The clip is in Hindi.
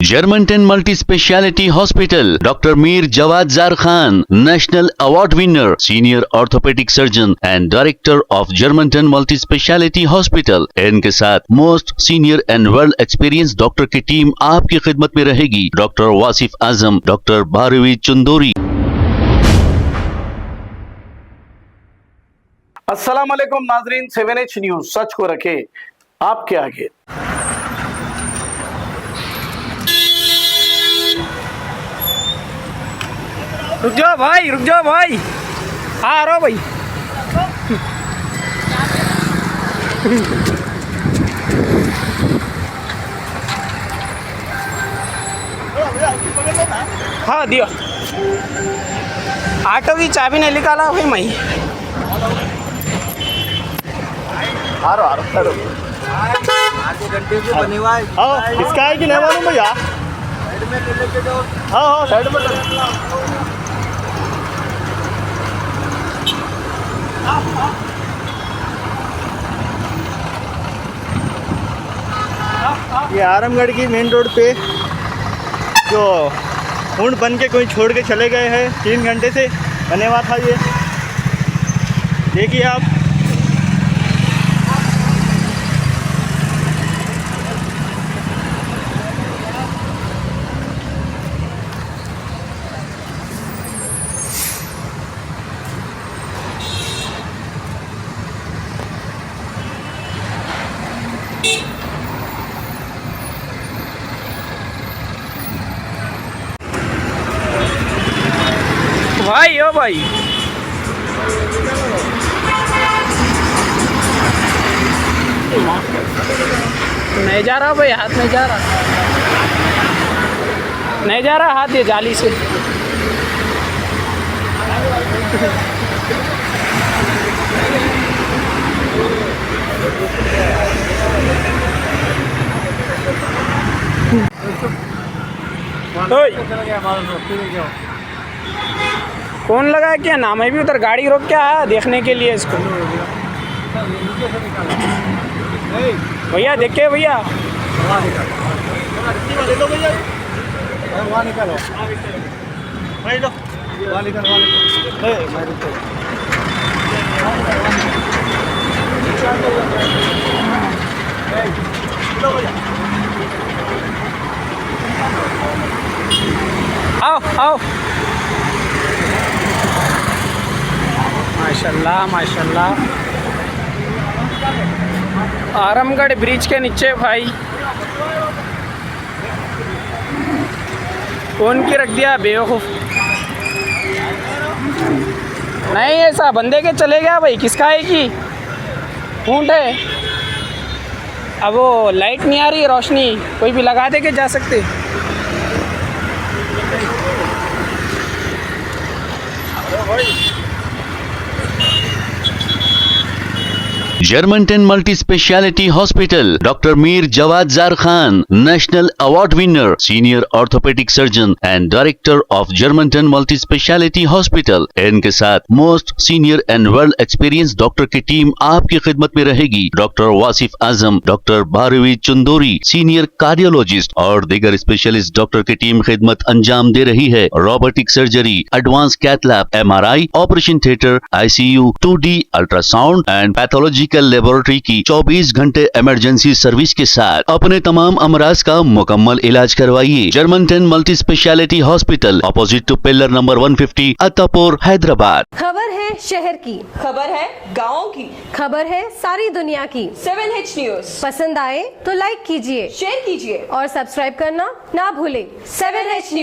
Germantown Multi Speciality Hospital, Dr. Mir Jawad Zar Khan, National Award winner, Senior Orthopedic Surgeon and Director of Germantown Multi Speciality Hospital। इनके साथ most senior and world experience doctor की टीम आपकी खिदमत में रहेगी। Doctor Wasif Azam, doctor Bharvi Chandori. अस्सलाम वालेकुम नाजरीन, 7H न्यूज सच को रखे आपके आगे। रुक जाओ भाई, आ रहा भाई। हाँ दियो, ऑटो की चाबी नहीं निकाला भाई मैं। आधे घंटे से बने हुआ है। इसका है कि नहीं मालूम भैया। साइड में कर लेके जाओ। हाँ साइड में ये आरामगढ़ की मेन रोड पे जो ऊँट बन के कोई छोड़ के चले गए हैं, 3 घंटे से बने हुआ था। ये देखिए आप, भाई ओ भाई, नहीं जा रहा भाई, हाथ नहीं जा रहा, नहीं जा रहा हाथ ये जाली से। कौन लगा क्या नाम है भी उधर, गाड़ी रोक के आया देखने के लिए इसको। भैया देखे भैया, आओ आओ। माशाल्लाह माशाल्लाह, आरामगढ़ ब्रिज के नीचे भाई कौन की रख दिया बेवकूफ़। नहीं ऐसा बंदे के चले गया भाई, किसका है कि ऊँट है। अब वो लाइट नहीं आ रही है, रोशनी कोई भी लगा दे के जा सकते। Germantown Multi Speciality Hospital, Dr. Mir Jawad Zar Khan, National Award winner, Senior Orthopedic Surgeon and Director of Germantown Multi Speciality Hospital। इनके साथ most senior and world experience doctor की टीम आपकी खिदमत में रहेगी। Doctor Wasif Azam, doctor Bharvi Chandori, senior cardiologist और दीगर स्पेशलिस्ट डॉक्टर की टीम खिदमत अंजाम दे रही है। Robotic surgery, advance cath lab, MRI, operation theatre, ICU, 2D ultrasound and pathology laboratory की 24 घंटे इमरजेंसी सर्विस के साथ अपने तमाम अमराज का मुकम्मल इलाज करवाइए। Germanten multi speciality hospital, opposite to pillar number 150, Attapur, Hyderabad. खबर है शहर की, खबर है गाँव की, खबर है सारी दुनिया की। 7H न्यूज पसंद आए तो लाइक कीजिए, शेयर कीजिए और सब्सक्राइब करना ना भूलें। 7H news.